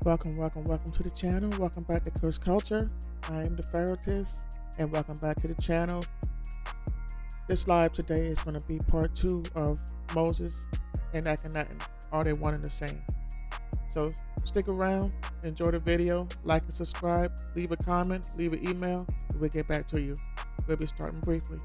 Welcome to the channel. Welcome back to Coast Culture. I am the Pharaohtist, and welcome back to the channel. This live today is going to be part 2 of Moses and Akhenaten. Are they one and the same? So stick around, enjoy the video, like and subscribe, leave a comment, leave an email, and we'll get back to you. We'll be starting briefly.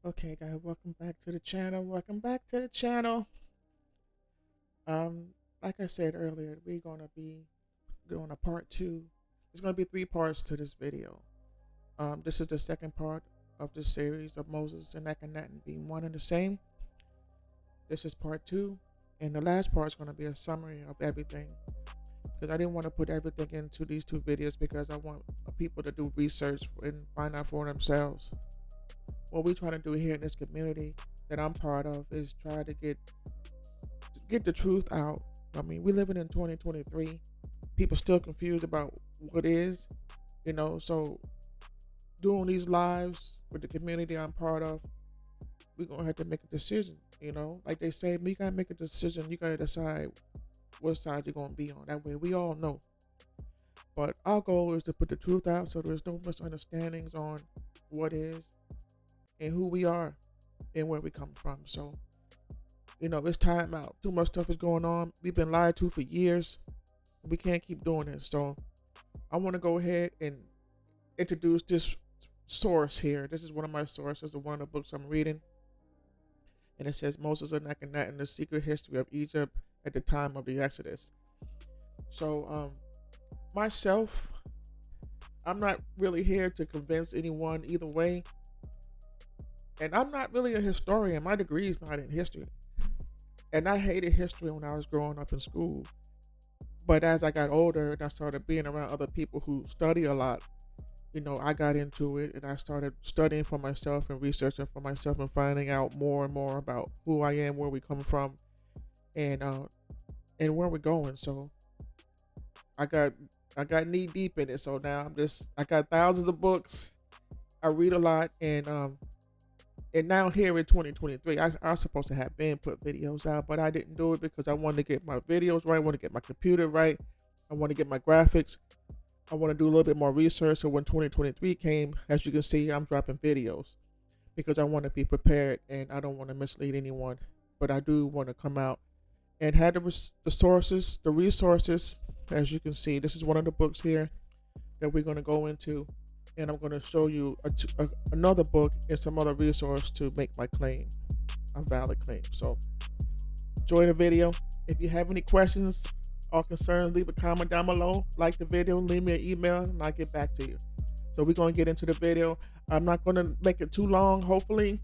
Okay, guys, welcome back to the channel. Welcome back to the channel. Like I said earlier, we're gonna be doing a part two. There's gonna be 3 parts to this video. This is the second part of the series of Moses and Akhenaten being one and the same. This is part 2, and the last part is gonna be a summary of everything. Because I didn't want to put everything into these 2 videos because I want people to do research and find out for themselves. What we try to do here in this community that I'm part of is try to get the truth out. I mean, we living in 2023. People still confused about what is, so doing these lives with the community I'm part of, we're going to have to make a decision, Like they say, you got to make a decision. You got to decide what side you're going to be on. That way we all know. But our goal is to put the truth out so there's no misunderstandings on what is and who we are and where we come from. So, it's time out. Too much stuff is going on. We've been lied to for years. We can't keep doing this. So I want to go ahead and introduce this source here. This is one of my sources of one of the books I'm reading. And it says Moses and Akhenaten, the secret history of Egypt at the time of the Exodus. So myself, I'm not really here to convince anyone either way. And I'm not really a historian. My degree is not in history. And I hated history when I was growing up in school. But as I got older and I started being around other people who study a lot, I got into it and I started studying for myself and researching for myself and finding out more and more about who I am, where we come from, and where we're going. So I got knee deep in it. So now I got thousands of books. I read a lot, and now here in 2023, I was supposed to have been put videos out, but I didn't do it because I wanted to get my videos right. I want to get my computer right. I want to get my graphics. I want to do a little bit more research. So when 2023 came, as you can see, I'm dropping videos because I want to be prepared and I don't want to mislead anyone. But I do want to come out and have the sources, the resources. As you can see, this is one of the books here that we're going to go into. And I'm going to show you another book and some other resource to make my claim a valid claim. So enjoy the video. If you have any questions or concerns, leave a comment down below. Like the video, leave me an email, and I'll get back to you. So we're going to get into the video. I'm not going to make it too long, hopefully,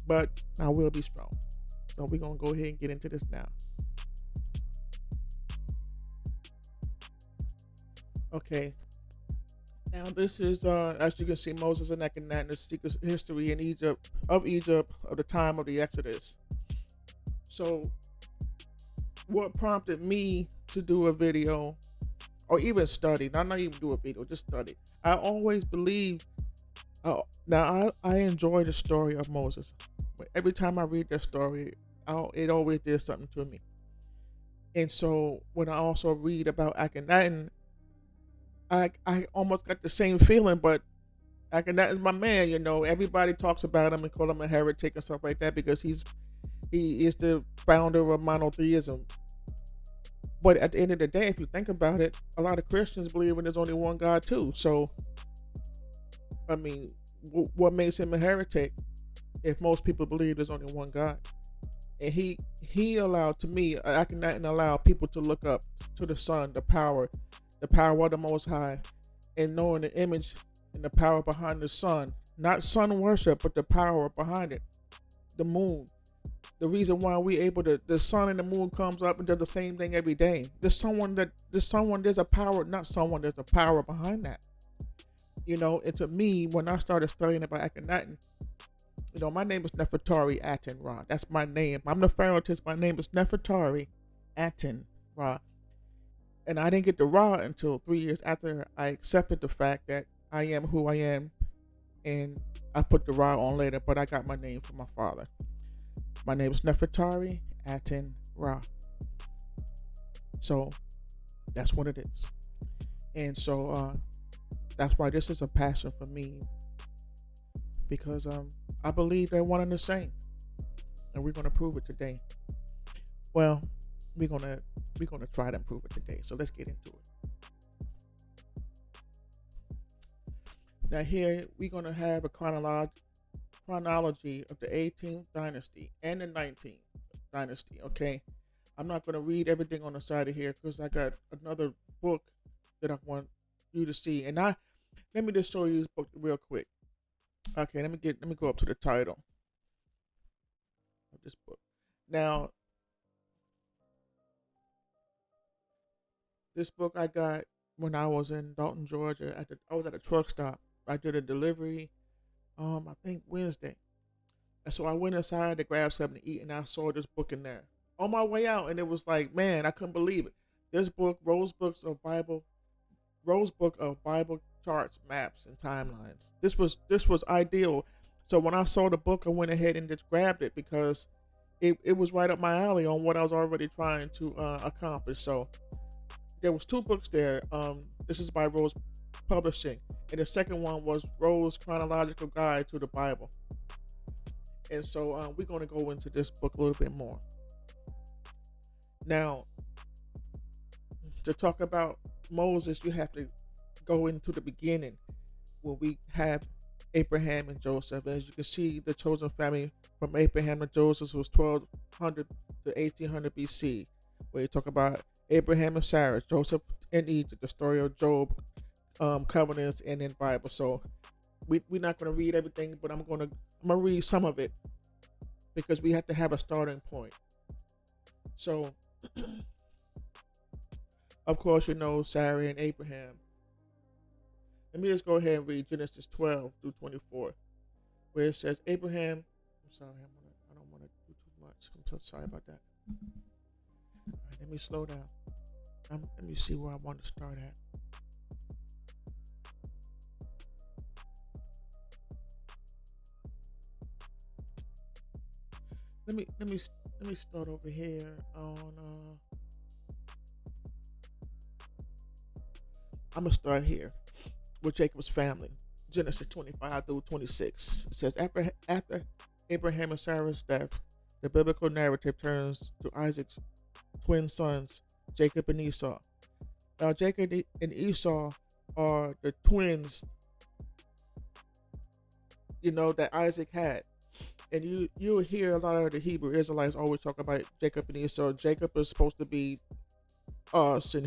but I will be strong. So we're going to go ahead and get into this now. Okay. Now this is, as you can see, Moses and Akhenaten, the secret history in Egypt of the time of the Exodus. So what prompted me to do a video or even study, not even do a video, just study. I always believed, now I enjoy the story of Moses. But every time I read that story, it always did something to me. And so when I also read about Akhenaten, I almost got the same feeling, but Akhenaten is my man. Everybody talks about him and call him a heretic and stuff like that because he is the founder of monotheism. But at the end of the day, if you think about it, a lot of Christians believe there's only one God too. So, I mean, what makes him a heretic if most people believe there's only one God? And he allowed, to me, Akhenaten allowed people to look up to the sun, the power of the Most High, and knowing the image and the power behind the sun. Not sun worship, but the power behind it. The moon. The reason why the sun and the moon comes up and does the same thing every day. There's a power, not someone, there's a power behind that. And to me, when I started studying about Akhenaten, my name is Nefertari Ra. That's my name. I'm the Pharaohtess. My name is Nefertari Ra. And I didn't get the Ra until 3 years after I accepted the fact that I am who I am. And I put the Ra on later, but I got my name from my father. My name is Nefertari Ra. So that's what it is. And so that's why this is a passion for me. Because I believe they're one and the same. And we're going to prove it today. Well, we're gonna try to improve it today. So let's get into it. Now here we're gonna have a chronology chronology of the 18th dynasty and the 19th dynasty. Okay, I'm not going to read everything on the side of here because I got another book that I want you to see. And let me just show you this book real quick. Okay, let me go up to the title of this book. Now, this book I got when I was in Dalton, Georgia. I was at a truck stop. I did a delivery, I think Wednesday. And so I went inside to grab something to eat, and I saw this book in there on my way out, and it was like, man, I couldn't believe it. This book, Rose Book of Bible charts, maps, and timelines. This was ideal. So when I saw the book, I went ahead and just grabbed it because it was right up my alley on what I was already trying to accomplish. So there was two books there. This is by Rose Publishing, and the second one was Rose Chronological Guide to the Bible. And so we're going to go into this book a little bit more. Now, to talk about Moses, you have to go into the beginning when we have Abraham and Joseph. As you can see, the chosen family from Abraham and Joseph was 1200 to 1800 BC, where you talk about Abraham and Sarah, Joseph in Egypt, the story of Job, covenants, and in Bible. So we're not going to read everything, but I'm gonna read some of it because we have to have a starting point. So, of course, you know Sarah and Abraham. Let me just go ahead and read Genesis 12 through 24, where it says Abraham. I'm sorry, I don't want to do too much. I'm so sorry about that. All right, let me slow down. Let me see where I want to start at. Let me start over here on. I'm gonna start here with Jacob's family. Genesis 25 through 26. It says after Abraham and Sarah's death, the biblical narrative turns to Isaac's twin sons, Jacob and Esau. Now, Jacob and Esau are the twins, that Isaac had. And you'll hear a lot of the Hebrew Israelites always talk about Jacob and Esau. Jacob is supposed to be us, and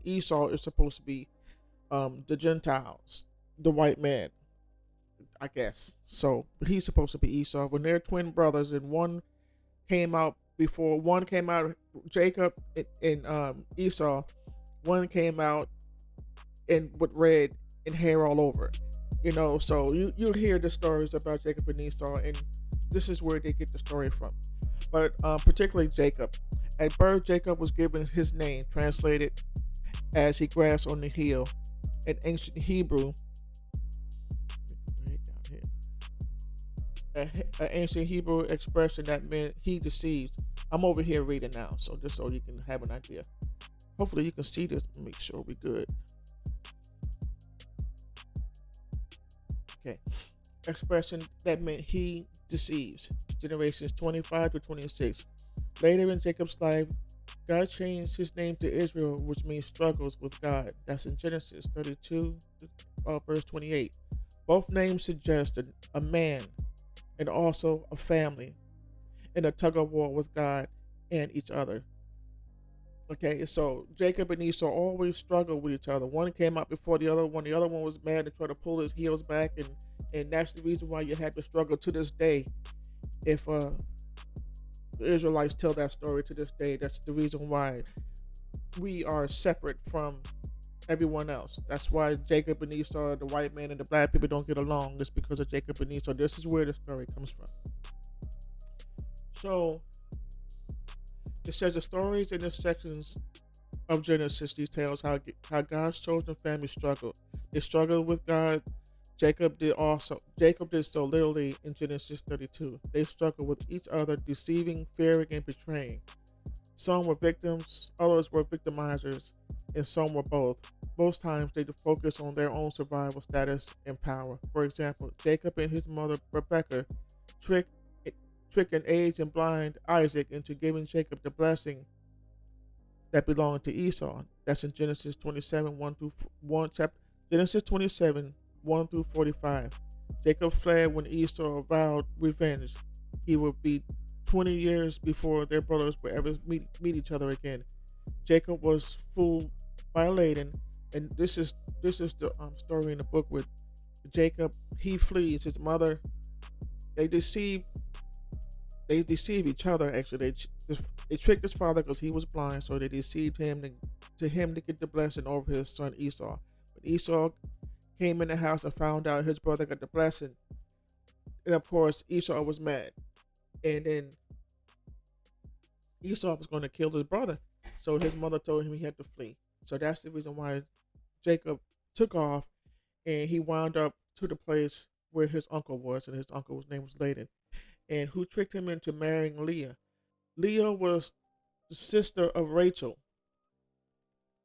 Esau is supposed to be the Gentiles, the white man, I guess. So he's supposed to be Esau. When they're twin brothers, and one came out, Jacob and Esau. One came out and with red and hair all over. So you'll hear the stories about Jacob and Esau, and this is where they get the story from. But particularly Jacob. At birth, Jacob was given his name, translated as he grasped on the heel. In ancient Hebrew, an ancient Hebrew expression that meant he deceives. I'm over here reading now, so just so you can have an idea. Hopefully you can see this. Make sure we're good. Okay. Expression that meant he deceives. Generations 25 to 26. Later in Jacob's life, God changed his name to Israel, which means struggles with God. That's in Genesis 32, verse 28. Both names suggest a man and also a family in a tug of war with God and each other. Okay, so Jacob and Esau always struggled with each other. One came out before the other one. The other one was mad and tried to pull his heels back, and that's the reason why you had to struggle to this day. If the Israelites tell that story to this day, that's the reason why we are separate from everyone else. That's why Jacob and Esau, the white man and the black people, don't get along. It's because of Jacob and Esau. This is where the story comes from. So it says the stories in the sections of Genesis details how God's chosen family struggled. They struggled with God. Jacob did so literally in Genesis 32. They struggled with each other, deceiving, fearing, and betraying. Some were victims, others were victimizers, and some were both. Most times they focus on their own survival status and power. For example, Jacob and his mother Rebekah tricked an aged and blind Isaac into giving Jacob the blessing that belonged to Esau. That's in Genesis 27, 1 through 1, chapter Genesis 27, 1 through 45. Jacob fled when Esau vowed revenge. He would be 20 years before their brothers would ever meet each other again. Jacob was fooled by Laban, and this is the story in the book with Jacob. He flees his mother. They deceive they deceive each other. Actually, they tricked his father because he was blind, so they deceived him to get the blessing over his son Esau. When Esau came in the house and found out his brother got the blessing, and of course Esau was mad, and then Esau was going to kill his brother, so his mother told him he had to flee. So that's the reason why Jacob took off, and he wound up to the place where his uncle was, and his uncle's name was Laban, and who tricked him into marrying Leah. Leah was the sister of Rachel.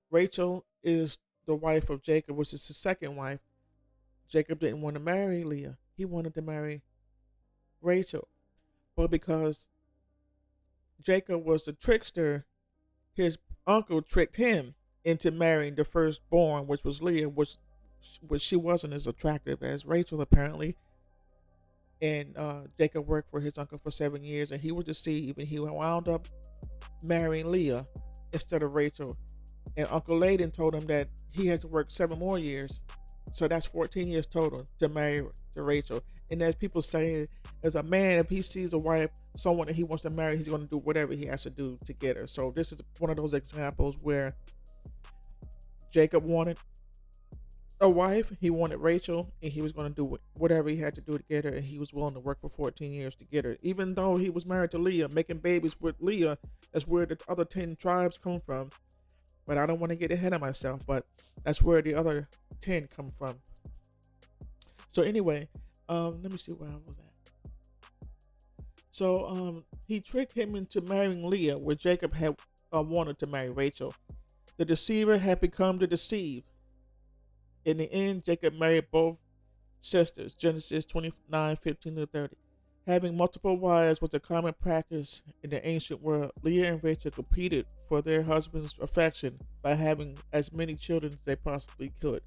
Rachel is the wife of Jacob, which is his second wife. Jacob didn't want to marry Leah. He wanted to marry Rachel. But because Jacob was a trickster, his uncle tricked him into marrying the firstborn, which was Leah, which she wasn't as attractive as Rachel apparently. And Jacob worked for his uncle for 7 years, and he was deceived, and he wound up marrying Leah instead of Rachel. And Uncle Laban told him that he has to work 7 more years, so that's 14 years total to marry to Rachel. And as people say, as a man, if he sees a wife, someone that he wants to marry, he's going to do whatever he has to do to get her. So this is one of those examples where Jacob wanted a wife, he wanted Rachel, and he was going to do whatever he had to do to get her, and he was willing to work for 14 years to get her. Even though he was married to Leah, making babies with Leah, that's where the other 10 tribes come from. But I don't want to get ahead of myself, but that's where the other 10 come from. So anyway, let me see where I was at. So he tricked him into marrying Leah, where Jacob had wanted to marry Rachel. The deceiver had become the deceived. In the end, Jacob married both sisters, Genesis 29:15-30. Having multiple wives was a common practice in the ancient world. Leah and Rachel competed for their husband's affection by having as many children as they possibly could.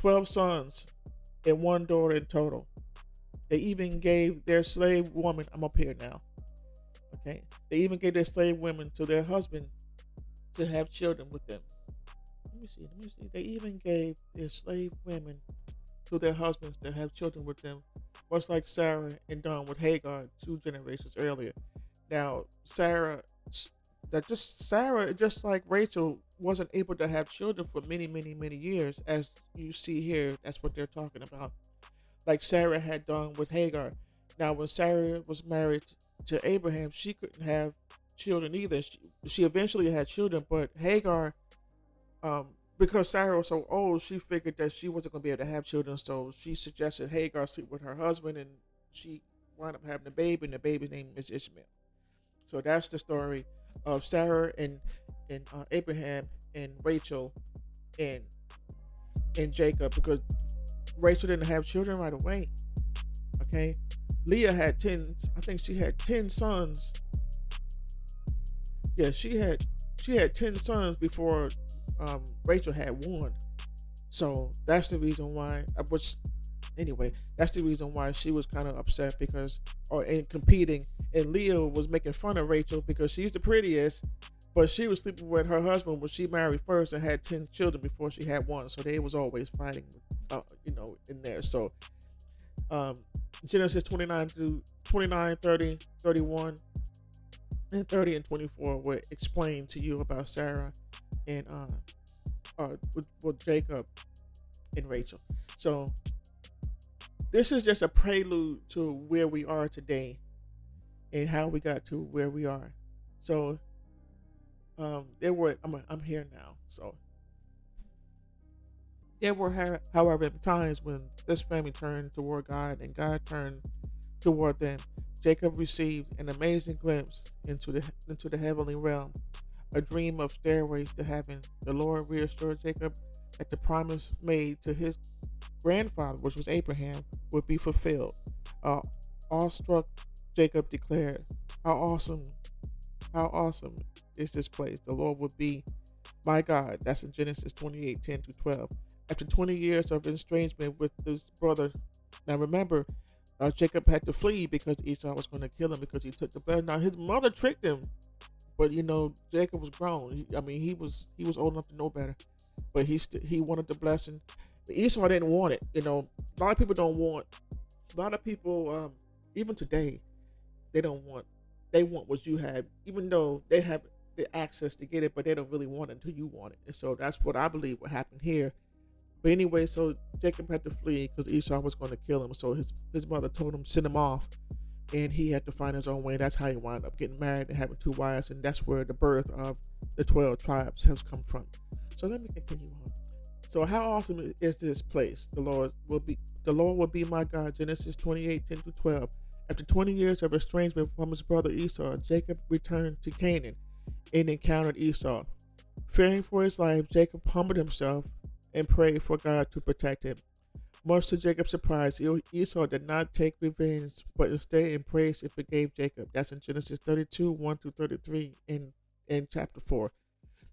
12 sons and 1 daughter in total. They even gave their slave woman, I'm up here now, okay? They even gave their slave women to their husband to have children with them. Let me see. They even gave their slave women to their husbands to have children with them, much like Sarah and done with Hagar 2 generations earlier. Now, Sarah, just like Rachel, wasn't able to have children for many, many, many years, as you see here. That's what they're talking about. Like Sarah had done with Hagar. Now, when Sarah was married to Abraham, she couldn't have children either. She eventually had children, but Hagar, because Sarah was so old, she figured that she wasn't going to be able to have children, so she suggested Hagar sleep with her husband, and she wound up having a baby, and the baby's name is Ishmael. So that's the story of Sarah and Abraham and Rachel and Jacob, because Rachel didn't have children right away. Okay, Leah had 10. I think she had 10 sons. Yeah, she had 10 sons before Rachel had 1. So that's the reason why. That's the reason why she was kind of upset in competing, and Leah was making fun of Rachel because she's the prettiest, but she was sleeping with her husband when she married first and had 10 children before she had 1. So they was always fighting, in there. So Genesis 29, 30, 31, and 30 and 24 will explain to you about Sarah and with Jacob and Rachel. So this is just a prelude to where we are today and how we got to where we are. So I'm here now. So there were, however, times when this family turned toward God and God turned toward them. Jacob received an amazing glimpse into the heavenly realm, a dream of stairways to heaven. The Lord reassured Jacob that the promise made to his grandfather, which was Abraham, would be fulfilled. Awestruck, Jacob declared, how awesome is this place. The Lord would be my God. That's in Genesis 28:10-12. After 20 years of estrangement with his brother, Now remember, Jacob had to flee because Esau was going to kill him because he took the blood. Now his mother tricked him, but Jacob was grown. He was old enough to know better, but he wanted the blessing. But Esau didn't want it. A lot of people don't want. A lot of people, even today, they don't want. They want what you have, even though they have the access to get it, but they don't really want it until you want it. And so that's what I believe what happened here. But anyway, so Jacob had to flee because Esau was going to kill him. So his mother told him send him off, and he had to find his own way. That's how he wound up getting married and having 2 wives, and that's where the birth of the 12 tribes has come from. So let me continue on. So how awesome is this place? The Lord will be my God. Genesis 28:10-12. After 20 years of estrangement from his brother Esau, Jacob returned to Canaan and encountered Esau. Fearing for his life, Jacob humbled himself and prayed for God to protect him. Much to Jacob's surprise, Esau did not take revenge, but instead embraced and forgave Jacob. That's in Genesis 32:1-33 in chapter 4.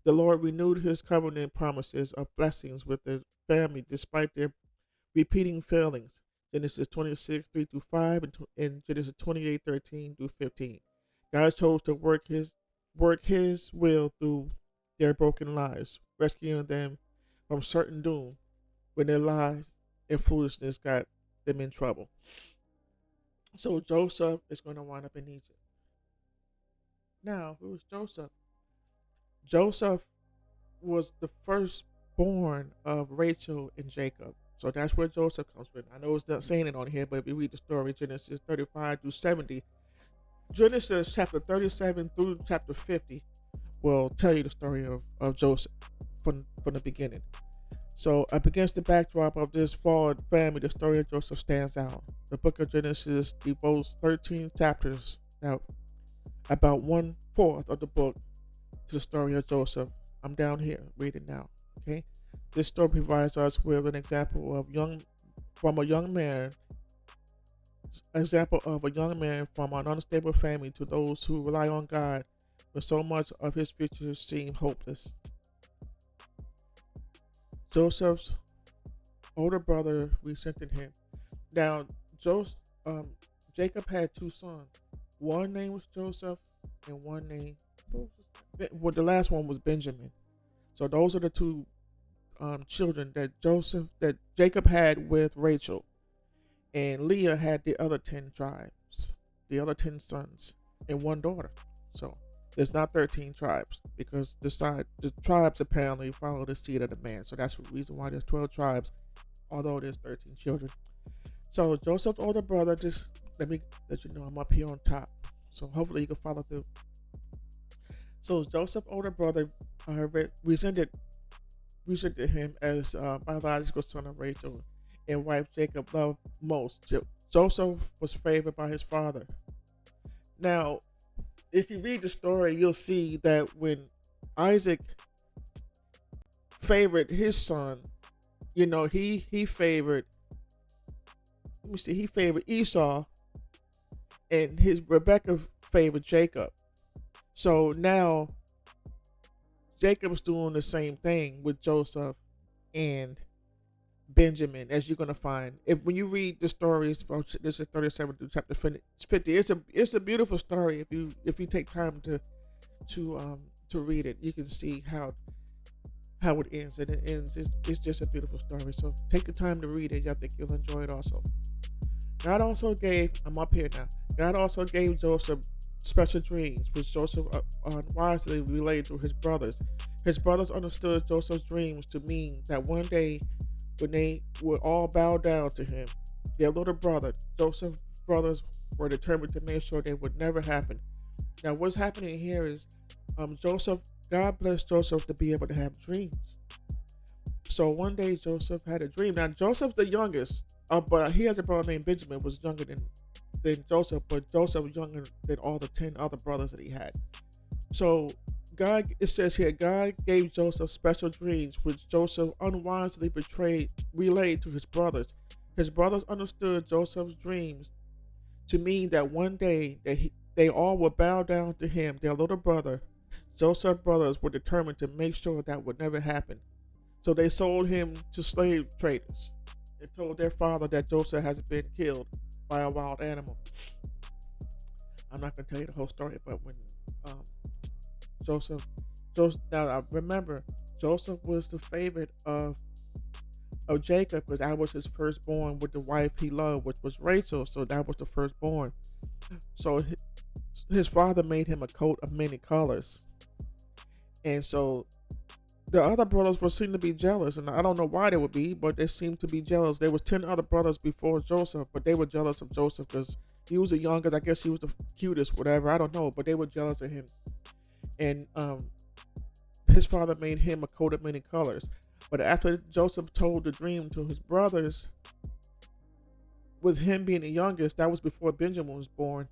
The Lord renewed his covenant promises of blessings with the family despite their repeating failings. Genesis 26:3-5 and Genesis 28:13-15. God chose to work his will through their broken lives, rescuing them from certain doom when their lies and foolishness got them in trouble. So Joseph is going to wind up in Egypt. Now, who is Joseph? Joseph was the firstborn of Rachel and Jacob. So that's where Joseph comes from. I know it's not saying it on here, but if you read the story, Genesis 35-70, Genesis chapter 37 through chapter 50 will tell you the story of Joseph from the beginning. So up against the backdrop of this flawed family, the story of Joseph stands out. The book of Genesis devotes 13 chapters, now about 1/4 of the book, to the story of Joseph. I'm down here reading now. Okay, this story provides us with an example of a young man from an unstable family to those who rely on God when so much of his future seemed hopeless. Joseph's older brother resented him. Now, Jacob had 2 sons. One name was Joseph, and one name, well, the last one was Benjamin. So those are the two children that Jacob had with Rachel, and Leah had the other 10 tribes, the other 10 sons, and one daughter. So there's not 13 tribes because the tribes apparently follow the seed of the man. So that's the reason why there's 12 tribes, although there's 13 children. So Joseph's older brother, just let me let you know I'm up here on top. So hopefully you can follow through. So Joseph's older brother resented him as biological son of Rachel and wife Jacob loved most. Joseph was favored by his father. Now, if you read the story, you'll see that when Isaac favored his son, he favored. Let me see. He favored Esau, and his Rebecca favored Jacob. So now Jacob's doing the same thing with Joseph and Benjamin, as you're gonna find when you read the stories. This is 37 through chapter 50. It's a beautiful story. If you take time to read it, you can see how it ends, and it ends. It's just a beautiful story. So take the time to read it. I think you'll enjoy it also. God also gave. I'm up here now. God also gave Joseph special dreams, which Joseph unwisely relayed to his brothers. His brothers understood Joseph's dreams to mean that one day, when they would all bow down to him, their little brother, Joseph's brothers, were determined to make sure they would never happen. Now, what's happening here is God blessed Joseph to be able to have dreams. So one day Joseph had a dream. Now, Joseph's the youngest, but he has a brother named Benjamin, was younger than Joseph, but Joseph was younger than all the 10 other brothers that he had. So it says here, God gave Joseph special dreams, which Joseph unwisely relayed to his brothers. His brothers understood Joseph's dreams to mean that one day they all would bow down to him, their little brother. Joseph's brothers were determined to make sure that would never happen. So they sold him to slave traders. and told their father that Joseph has been killed by a wild animal. I'm not going to tell you the whole story, but when um, Joseph, now I remember Joseph was the favorite of Jacob because that was his firstborn with the wife he loved, which was Rachel. So that was the firstborn. So his father made him a coat of many colors, and so the other brothers were seen to be jealous, and I don't know why they would be, but they seemed to be jealous. There was 10 other brothers before Joseph, but they were jealous of Joseph because he was the youngest. I guess he was the cutest, whatever. I don't know, but they were jealous of him. And his father made him a coat of many colors. But after Joseph told the dream to his brothers, with him being the youngest, that was before Benjamin was born.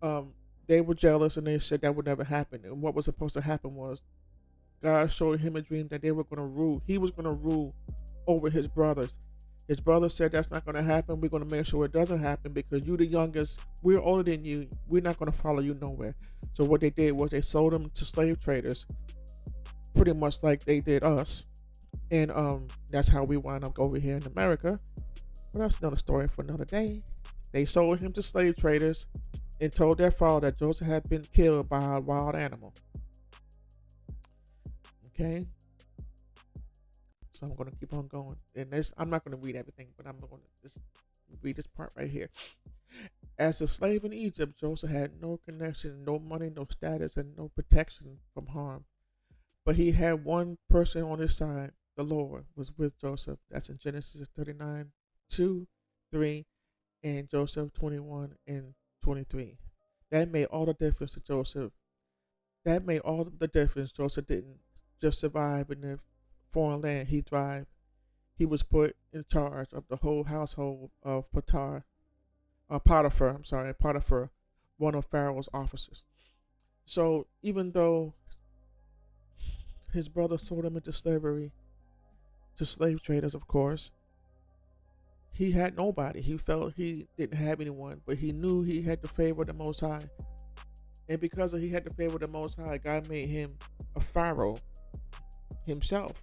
Um, they were jealous and they said that would never happen. And what was supposed to happen was God showed him a dream that they were going to rule. He was going to rule over his brothers. His brothers said that's not going to happen. We're going to make sure it doesn't happen because you're the youngest. We're older than you. We're not going to follow you nowhere. So what they did was they sold him to slave traders, pretty much like they did us. And that's how we wound up over here in America. But that's another story for another day. They sold him to slave traders and told their father that Joseph had been killed by a wild animal. Okay, so I'm going to keep on going, and I'm not going to read everything, but I'm going to just read this part right here. As a slave in Egypt, Joseph had no connection, no money, no status, and no protection from harm. But he had one person on his side. The Lord was with Joseph. That's in Genesis 39, 2, 3, and Joseph 21 and 23. That made all the difference to Joseph. That made all the difference. Joseph didn't just survive in the foreign land. He thrived. He was put in charge of the whole household of Potiphar, one of Pharaoh's officers. So even though his brother sold him into slavery, to slave traders, of course, he had nobody. He felt he didn't have anyone, but he knew he had the favor of the Most High. And because he had the favor of the Most High, God made him a Pharaoh himself,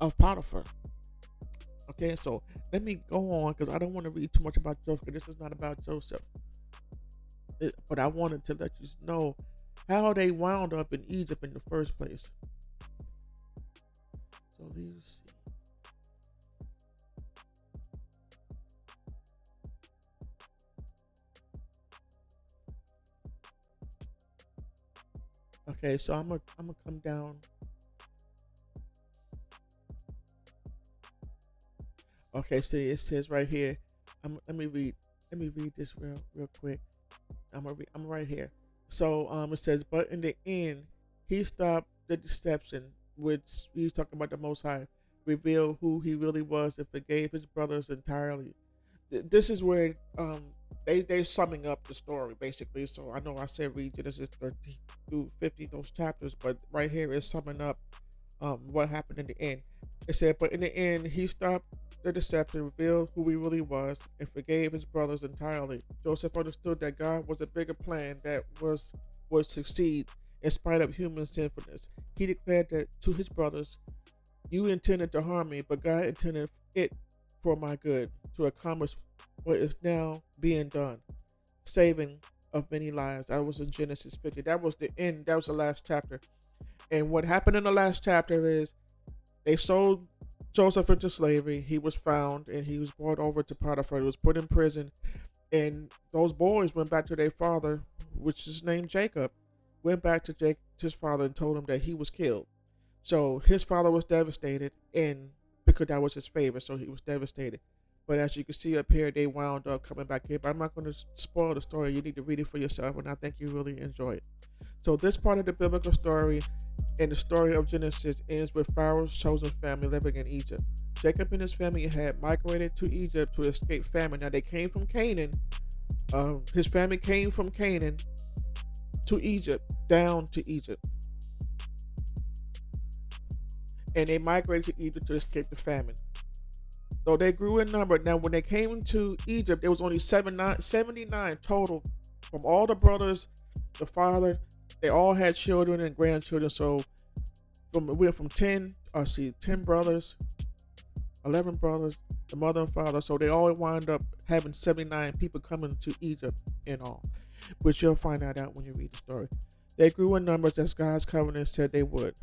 of Potiphar. Okay, so let me go on because I don't want to read too much about Joseph. This is not about Joseph. But I wanted to let you know how they wound up in Egypt in the first place. So let's see. Okay, so I'm gonna come down. Okay, see it says right here. Let me read this real quick. I'm right here. So it says, but in the end, he stopped the deception, which he's talking about the Most High, revealed who he really was, and forgave his brothers entirely. This is where they're summing up the story basically. So I know I said read Genesis 30 through 50, those chapters, but right here is summing up what happened in the end. It said, but in the end, he stopped the deception, revealed who he really was, and forgave his brothers entirely. Joseph understood that God was a bigger plan that would succeed in spite of human sinfulness. He declared that to his brothers, "You intended to harm me, but God intended it for my good, to accomplish what is now being done, saving of many lives." That was in Genesis 50. That was the end. That was the last chapter. And what happened in the last chapter is they sold Joseph into slavery. He was found and he was brought over to Potiphar. He was put in prison. And those boys went back to their father, which is named Jacob, went back to his father and told him that he was killed. So his father was devastated, and because that was his favor, so he was devastated. But as you can see up here, they wound up coming back here. But I'm not going to spoil the story. You need to read it for yourself, and I think you really enjoy it. So this part of the biblical story and the story of Genesis ends with Pharaoh's chosen family living in Egypt. Jacob and his family had migrated to Egypt to escape famine. Now they came from Canaan. His family came from Canaan to Egypt, down to Egypt. And they migrated to Egypt to escape the famine. So they grew in number. Now, when they came to Egypt, there was only 79 total from all the brothers, the father. They all had children and grandchildren. So we went from 10 see, 10 brothers, 11 brothers, the mother and father. So they all wind up having 79 people coming to Egypt in all, which you'll find out when you read the story. They grew in numbers as God's covenant said they would.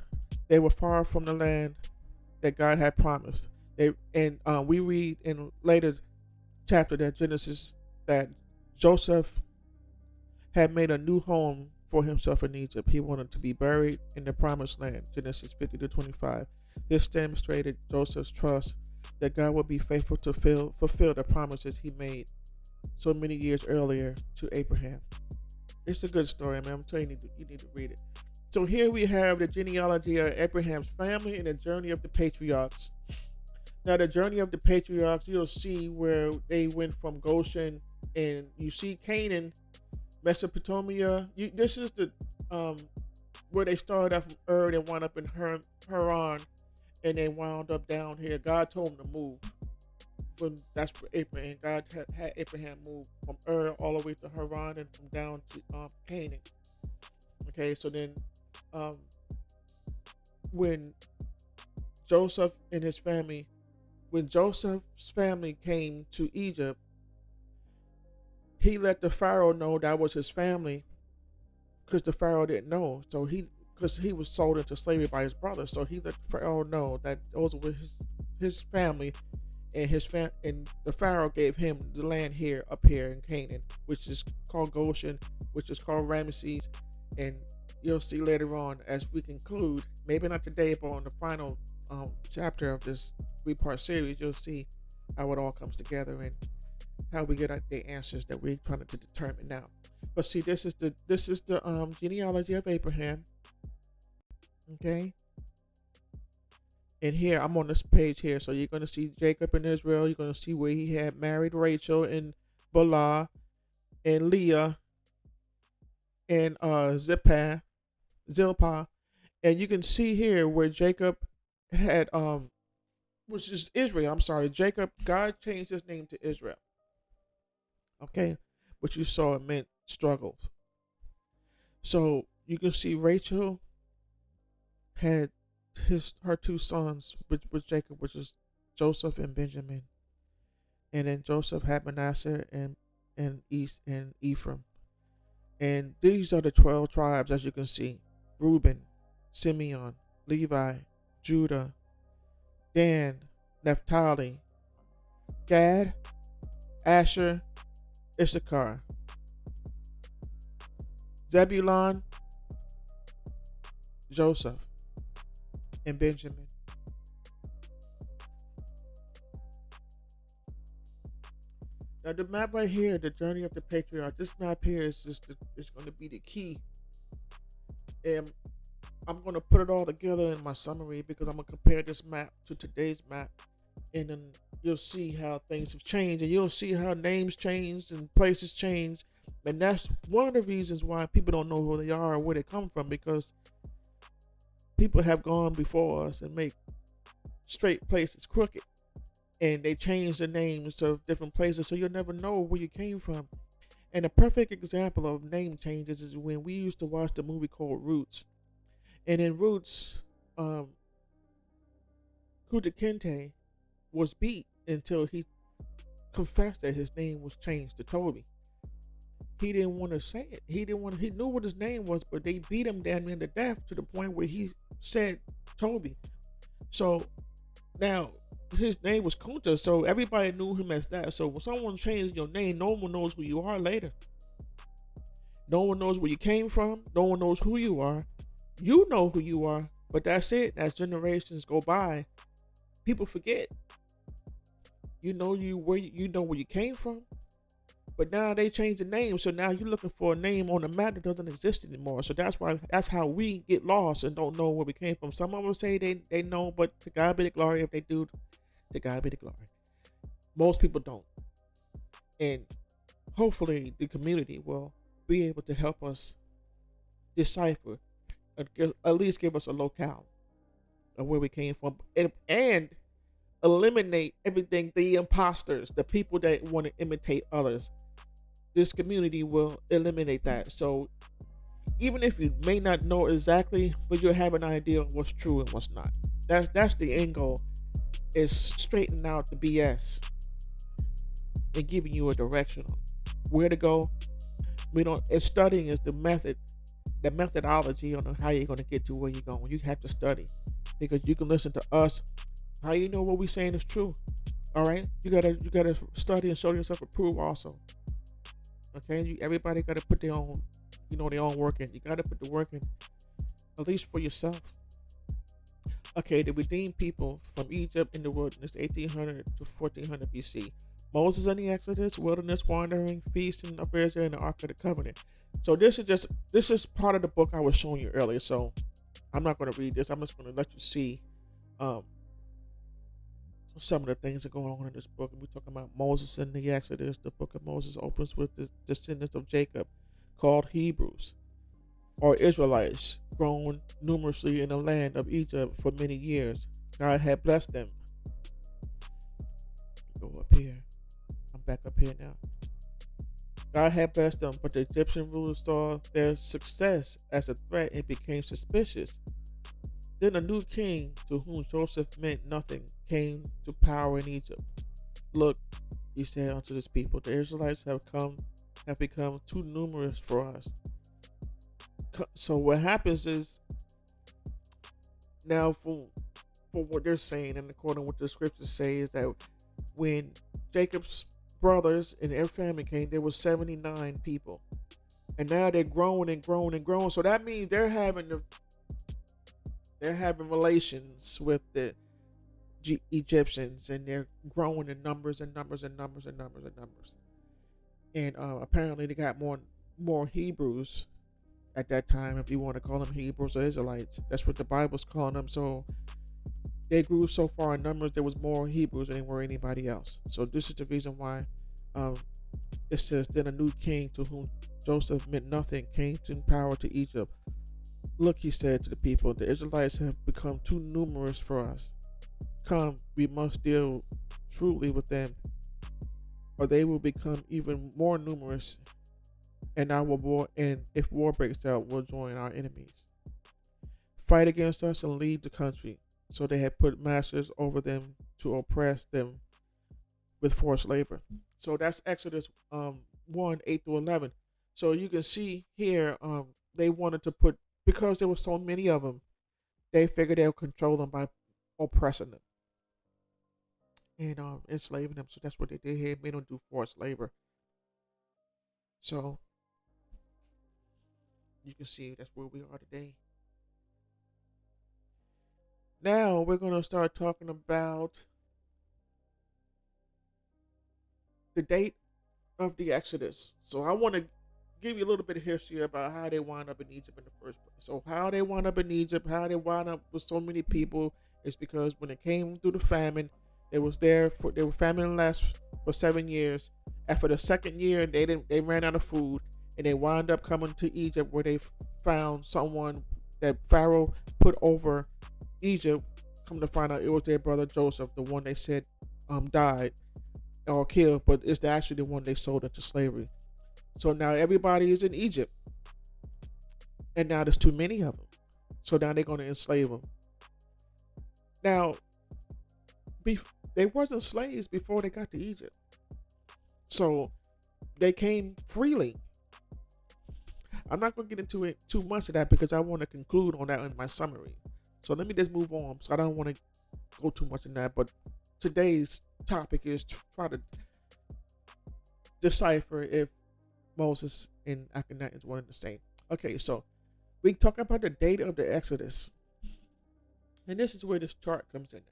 They were far from the land that God had promised. We read in later chapter that Genesis that Joseph had made a new home for himself in Egypt. He wanted to be buried in the promised land. Genesis 50 to 25. This demonstrated Joseph's trust that God would be faithful to fulfill the promises he made so many years earlier to Abraham. It's a good story, man. I'm telling you, you need to read it. So here we have the genealogy of Abraham's family and the journey of the patriarchs. Now, the journey of the patriarchs, you'll see where they went from Goshen, and you see Canaan, Mesopotamia. This is the where they started off from Ur and wound up in Haran, and they wound up down here. God told them to move. That's where Abraham. God had Abraham move from Ur all the way to Haran and from down to Canaan. Okay, so then when Joseph and his family, when Joseph's family came to Egypt, he let the Pharaoh know that was his family, because the Pharaoh didn't know. So because he was sold into slavery by his brothers, so he let the Pharaoh know that those were his family, and and the Pharaoh gave him the land up here in Canaan, which is called Goshen, which is called Ramesses, and you'll see later on as we conclude, maybe not today, but on the final chapter of this 3-part series, you'll see how it all comes together and how we get the answers that we're trying to determine now. But see, this is the genealogy of Abraham. Okay. And here, I'm on this page here. So you're going to see Jacob in Israel. You're going to see where he had married Rachel and Bala and Leah and Zilpah. And you can see here where Jacob had, which is Israel. I'm sorry. Jacob, God changed his name to Israel. Okay. Which you saw it meant struggles. So you can see Rachel had her 2 sons, which was Jacob, which is Joseph and Benjamin, and then Joseph had Manasseh and Ephraim, and these are the 12 tribes, as you can see: Reuben, Simeon, Levi, Judah, Dan, Naphtali, Gad, Asher, Issachar, Zebulun, Joseph, and Benjamin. Now the map right here, the journey of the patriarch, this map here is it's going to be the key. And I'm going to put it all together in my summary, because I'm going to compare this map to today's map. And then you'll see how things have changed, and you'll see how names changed and places changed. And that's one of the reasons why people don't know who they are or where they come from, because people have gone before us and make straight places crooked, and they change the names of different places, so you'll never know where you came from. And a perfect example of name changes is when we used to watch the movie called Roots. And in Roots, Kunta Kinte was beat until he confessed that his name was changed to Toby. He didn't want to say it. He knew what his name was, but they beat him damn near to death, to the point where he said Toby. So now his name was Kunta, so everybody knew him as that. So when someone changes your name, no one knows who you are later. No one knows where you came from. No one knows who you are. You know who you are, but that's it. As generations go by, people forget. You know where you came from. But now they changed the name, so now you're looking for a name on a map that doesn't exist anymore. So that's how we get lost and don't know where we came from. Some of them say they know, but to God be the glory. If they do, to God be the glory. Most people don't. And hopefully the community will be able to help us decipher, at least give us a locale of where we came from, and eliminate everything, the imposters, the people that want to imitate others. This community will eliminate that. So even if you may not know exactly, but you'll have an idea of what's true and what's not. That's the end goal, is straightening out the BS and giving you a direction on where to go. We don't. And studying is the methodology on how you're going to get to where you're going. You have to study, because you can listen to us. How you know what we're saying is true? All right, you gotta study and show yourself approved also. Okay, everybody gotta put their own, their own work in. You gotta put the work in, at least for yourself. Okay, the redeemed people from Egypt in the wilderness, 1800 to 1400 BC. Moses and the Exodus, wilderness wandering, feasting of Israel, and the Ark of the Covenant. So this is part of the book I was showing you earlier. So I'm not going to read this. I'm just going to let you see um, some of the things that are going on in this book. And we're talking about Moses and the Exodus. The book of Moses opens with the descendants of Jacob, called Hebrews, or Israelites, grown numerously in the land of Egypt for many years. God had blessed them. Go up here. I'm back up here now. God had blessed them, but the Egyptian rulers saw their success as a threat and became suspicious. Then a new king, to whom Joseph meant nothing, came to power in Egypt. Look, he said unto his people, the Israelites have become too numerous for us. So what happens is, now for what they're saying, and according to what the scriptures say, is that when Jacob's brothers and their family came, there was 79 people, and now they're growing and growing and growing. So that means they're having relations with the Egyptians, and they're growing in numbers and numbers and numbers and numbers and numbers. And apparently they got more Hebrews at that time, if you want to call them Hebrews or Israelites. That's what the Bible's calling them. So they grew so far in numbers, there was more Hebrews than there were anybody else. So this is the reason why it says, then a new king, to whom Joseph meant nothing, came to power to Egypt. Look, he said to the people, the Israelites have become too numerous for us. Come, we must deal truly with them, or they will become even more numerous, and if war breaks out, we'll join our enemies. Fight against us and leave the country. So they had put masters over them to oppress them with forced labor. So that's Exodus 1:8-11. So you can see here, they wanted to put, because there were so many of them, they figured they'll control them by oppressing them and enslaving them. So that's what they did here. Made them do forced labor. So you can see that's where we are today. Now we're going to start talking about the date of the Exodus. So I want to give you a little bit of history about how they wound up in Egypt in the first place. So how they wound up in Egypt, how they wound up with so many people, is because when it came through the famine, they were famine last for 7 years. After the second year, they ran out of food, and they wound up coming to Egypt, where they found someone that Pharaoh put over Egypt. Come to find out, it was their brother Joseph, the one they said died or killed, but it's actually the one they sold into slavery. So now everybody is in Egypt, and now there's too many of them. So now they're going to enslave them. Now, they wasn't slaves before they got to Egypt, so they came freely. I'm not going to get into it too much of that, because I want to conclude on that in my summary. So let me just move on. So I don't want to go too much in that. But today's topic is to try to decipher if Moses and Akhenaten One the same. Okay, so we talk about the date of the Exodus, and this is where this chart comes in at.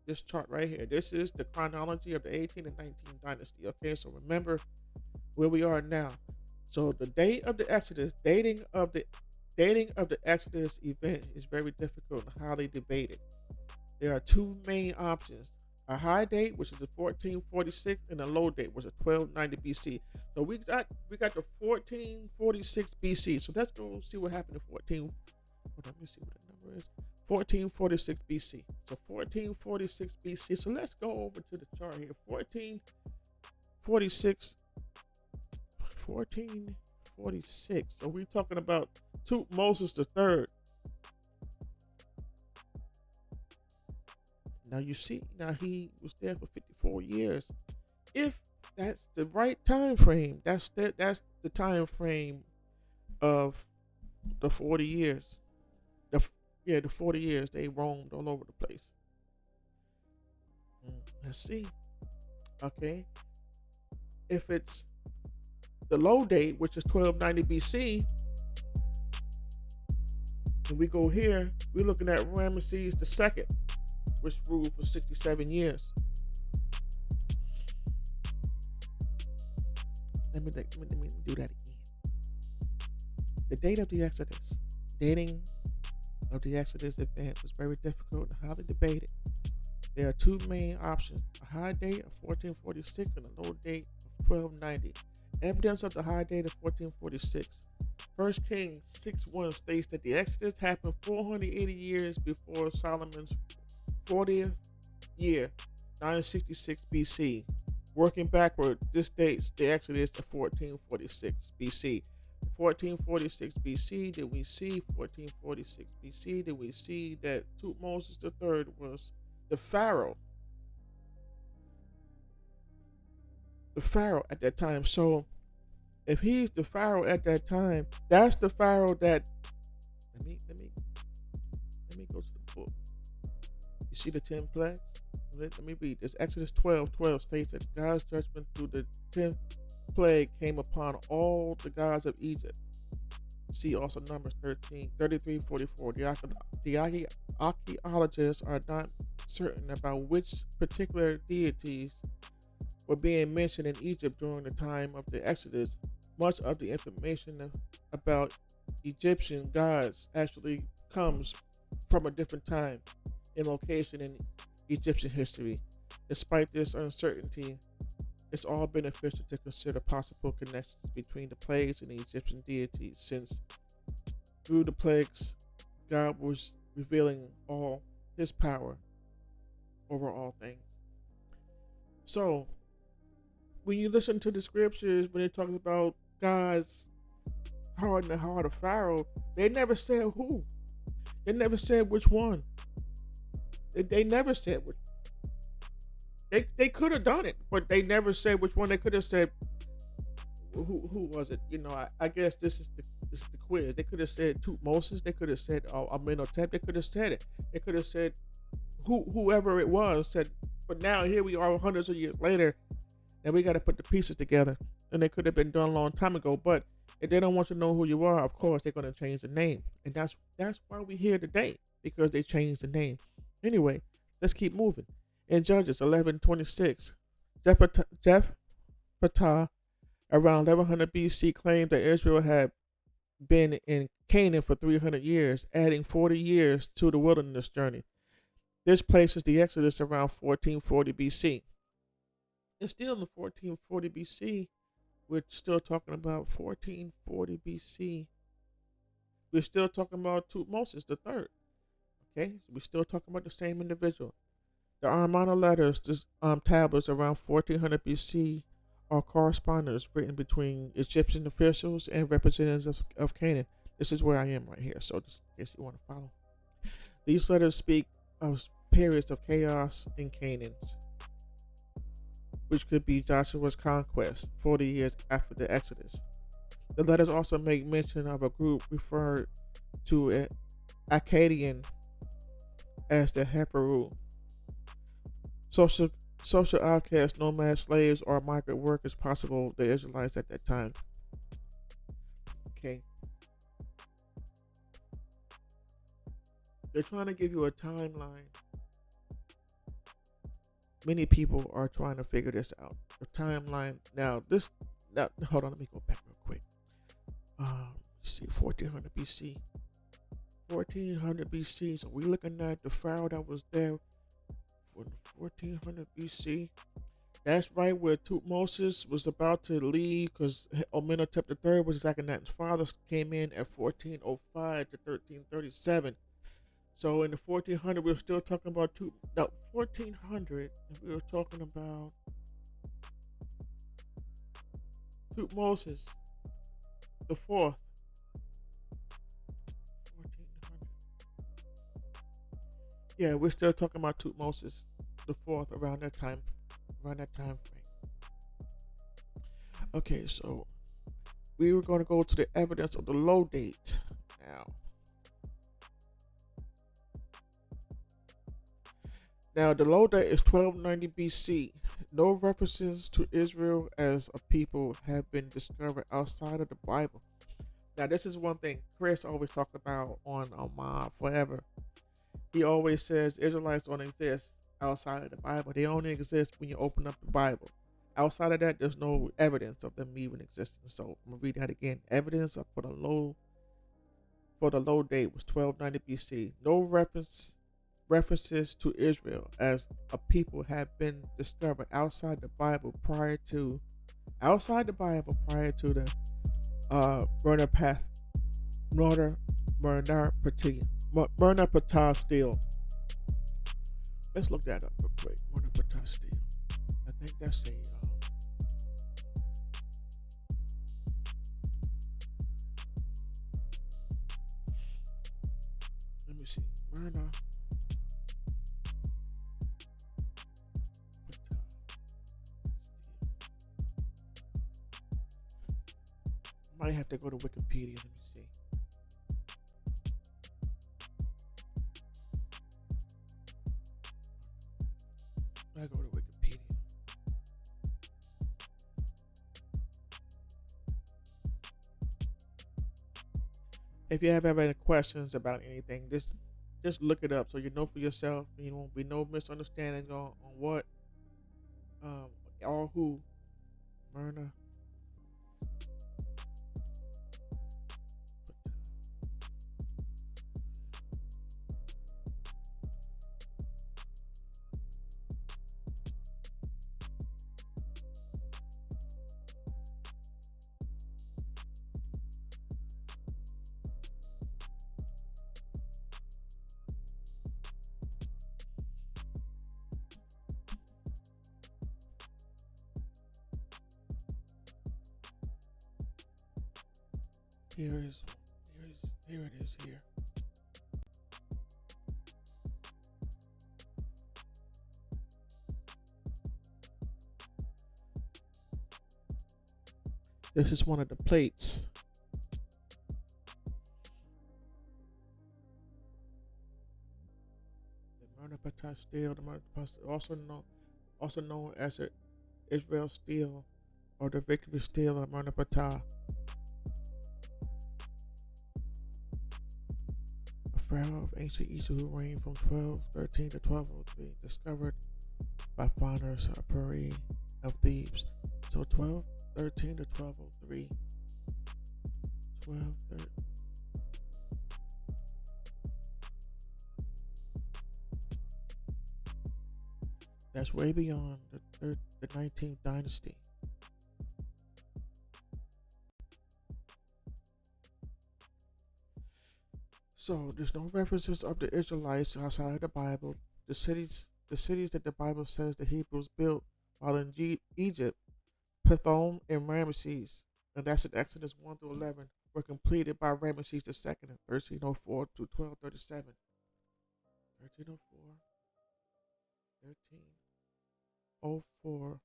This chart right here. This is the chronology of the 18 and 19 dynasty. Okay, so remember where we are now. So the date of the Exodus, dating of the Exodus event is very difficult and highly debated. There are two main options: a high date, which is the 1446, and a low date, which is 1290 BC. So we got the 1446 BC. So let's go see what happened in 14. Let me see what the number is. 1446 BC. So 1446 BC. So let's go over to the chart here. 1446. So we're talking about Moses the third. Now you see, now he was there for 54 years. If that's the right time frame, that's the time frame of the 40 years. The yeah, the 40 years they roamed all over the place. Let's see. Okay, if it's the low date, which is 1290 BC, and we go here, we're looking at Ramesses II, which ruled for 67 years. Let me do that again. The date of the Exodus. Dating of the Exodus event was very difficult and highly debated. There are two main options: a high date of 1446 and a low date of 1290. Evidence of the high date of 1446. 1 Kings 6:1 states that the Exodus happened 480 years before Solomon's 40th year, 966 BC. Working backward, this dates the Exodus to 1446 BC. 1446 BC, did we see 1446 BC? Did we see that Moses III was the Pharaoh? The Pharaoh at that time. So if he's the Pharaoh at that time, that's the Pharaoh that let me go to the book. You see the 10 plagues? Let me read this. Exodus 12:12 states that God's judgment through the 10th plague came upon all the gods of Egypt. See also Numbers 33:44. The archaeologists are not certain about which particular deities were being mentioned in Egypt during the time of the Exodus. Much of the information about Egyptian gods actually comes from a different time and location in Egyptian history. Despite this uncertainty, it's all beneficial to consider possible connections between the plagues and the Egyptian deities, since through the plagues, God was revealing all his power over all things. So, when you listen to the scriptures, when it talks about God's hardening the heart of Pharaoh, they never said who. They never said which one. They never said which. They could have done it, but they never said which one. They could have said who was it. I guess this is the quiz. They could have said Moses. They could have said Amenhotep. They could have said it. They could have said whoever it was said. But now here we are, hundreds of years later, and we got to put the pieces together. And they could have been done a long time ago. But if they don't want to know who you are, of course they're going to change the name, and that's why we're here today, because they changed the name. Anyway, let's keep moving. In Judges 11:26, Jephthah, around 1100 BC, claimed that Israel had been in Canaan for 300 years, adding 40 years to the wilderness journey. This places the Exodus around 1440 BC. It's still in the 1440 BC. We're still talking about 1440 BC. We're still talking about Moses III. Okay, so we're still talking about the same individual. The Amarna letters, tablets around 1400 BC, are correspondence written between Egyptian officials and representatives of Canaan. This is where I am right here, so just in case you want to follow. These letters speak of periods of chaos in Canaan, which could be Joshua's conquest 40 years after the Exodus. The letters also make mention of a group referred to Akkadian as the Heparu. Social outcasts, nomad slaves, or migrant workers, possible the Israelites at that time. Okay. They're trying to give you a timeline. Many people are trying to figure this out. The timeline. Now, hold on, let me go back real quick. See, 1400 BC. 1400 BC. So we're looking at the Pharaoh that was there for 1400 BC. That's right where Moses was about to leave, because Amenhotep III, which is Akhenaten's father, came in at 1405 to 1337. So in the 1400, we were still talking about 1400, we were talking about Moses the fourth. 1400. Yeah, we're still talking about Tutmosis the fourth around that time frame. Okay, so we were going to go to the evidence of the low date now. Now, the low date is 1290 BC. No references to Israel as a people have been discovered outside of the Bible. Now, this is one thing Chris always talked about on Forever. He always says Israelites don't exist outside of the Bible. They only exist when you open up the Bible. Outside of that, there's no evidence of them even existing. So I'm gonna read that again. Evidence for the low date was 1290 BC. No references to Israel as a people have been discovered outside the Bible prior to the Murder Path Murder Patah Steel. Let's look that up real quick. Murder Patah Steel. I think that's a let me see. Murder Patah Steel. Might have to go to Wikipedia. Let me see. I go to Wikipedia. If you have ever any questions about anything, just look it up so you know for yourself. You won't be no misunderstandings on what um or who Myrna. Here it is here. This is one of the plates. The Myrna Patah steel, also known as the Israel steel or the victory steel of Myrna Patah. A pharaoh of ancient Egypt who reigned from 1213 to 1203, discovered by founders of Puri of Thebes. So 1213 to 1203. 1213. That's way beyond the 19th dynasty. So there's no references of the Israelites outside the Bible. The cities that the Bible says the Hebrews built while in Egypt, Pithom and Ramesses, and that's in Exodus 1 through 11, were completed by Ramesses II in 1304 to 1237. 1304, 1304.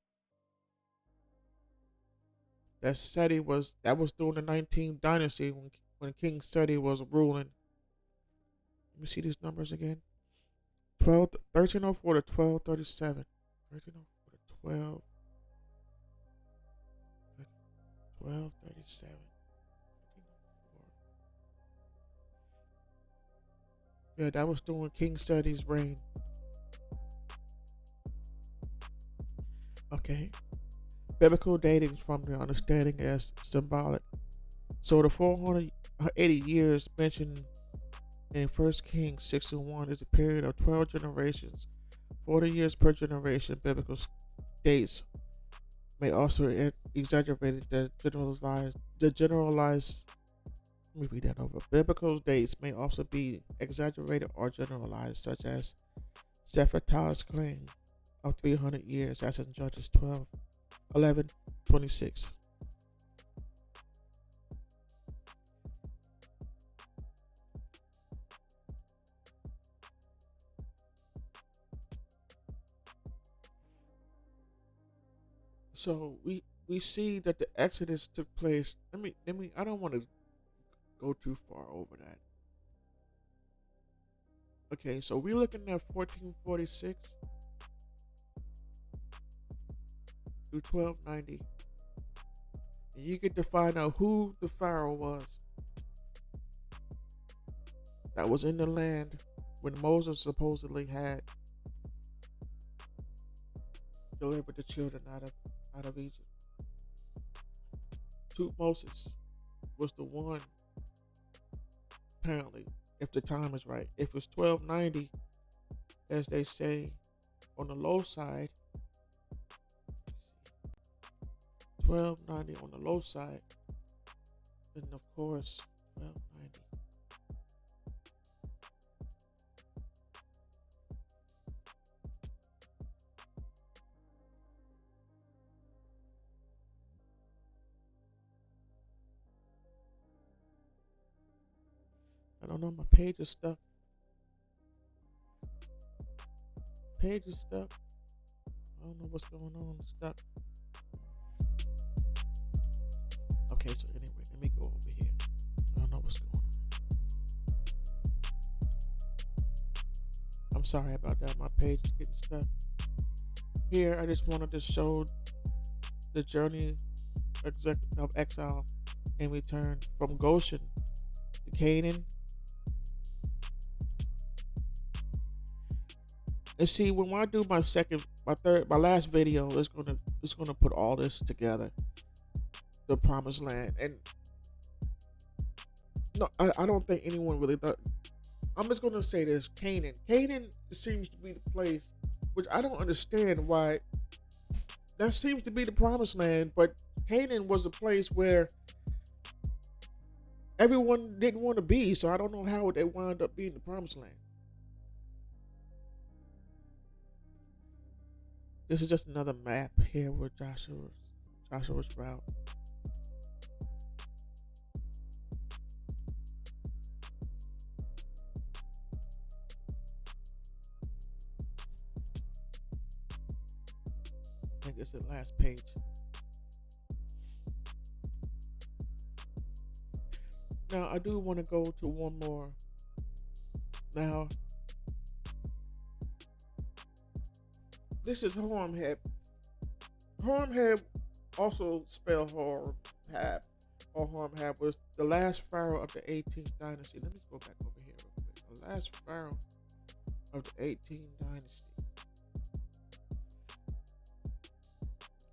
That was during the 19th dynasty when King Seti was ruling. Let me see these numbers again. 1304 to 1237. 1304 to 1237. Yeah, that was during King Seti's reign. Okay. Biblical dating from the understanding as symbolic. So the 480 years mentioned in 1 Kings 6:1 is a period of 12 generations, 40 years per generation. Biblical dates may also exaggerate the generalized. Let me read that over. Biblical dates may also be exaggerated or generalized, such as Jephthah's claim of 300 years, as in Judges 11:26. So we see that the Exodus took place. Let me. I don't want to go too far over that. Okay, so we're looking at 1446 through 1290, and you get to find out who the Pharaoh was that was in the land when Moses supposedly had delivered the children out of Egypt. Moses was the one, apparently, if the time is right. If it's 1290, as they say on the low side, 1290 on the low side, then of course 1290. I don't know, my page is stuck. Page is stuck. I don't know what's going on. It's stuck. Okay, so anyway, let me go over here. I don't know what's going on. I'm sorry about that. My page is getting stuck. Here, I just wanted to show the journey of exile and return from Goshen to Canaan. And see, when I do my last video, it's gonna put all this together, the promised land. And no, I don't think anyone really thought. I'm just gonna say this: Canaan seems to be the place, which I don't understand why. That seems to be the promised land, but Canaan was a place where everyone didn't want to be. So I don't know how they wound up being the promised land. This is just another map here with Joshua's route. I think it's the last page. Now I do want to go to one more. Now this is Horemheb. Horemheb, also spelled Horemheb, or Horemheb, was the last pharaoh of the 18th dynasty. Let me go back over here real quick. The last pharaoh of the 18th dynasty.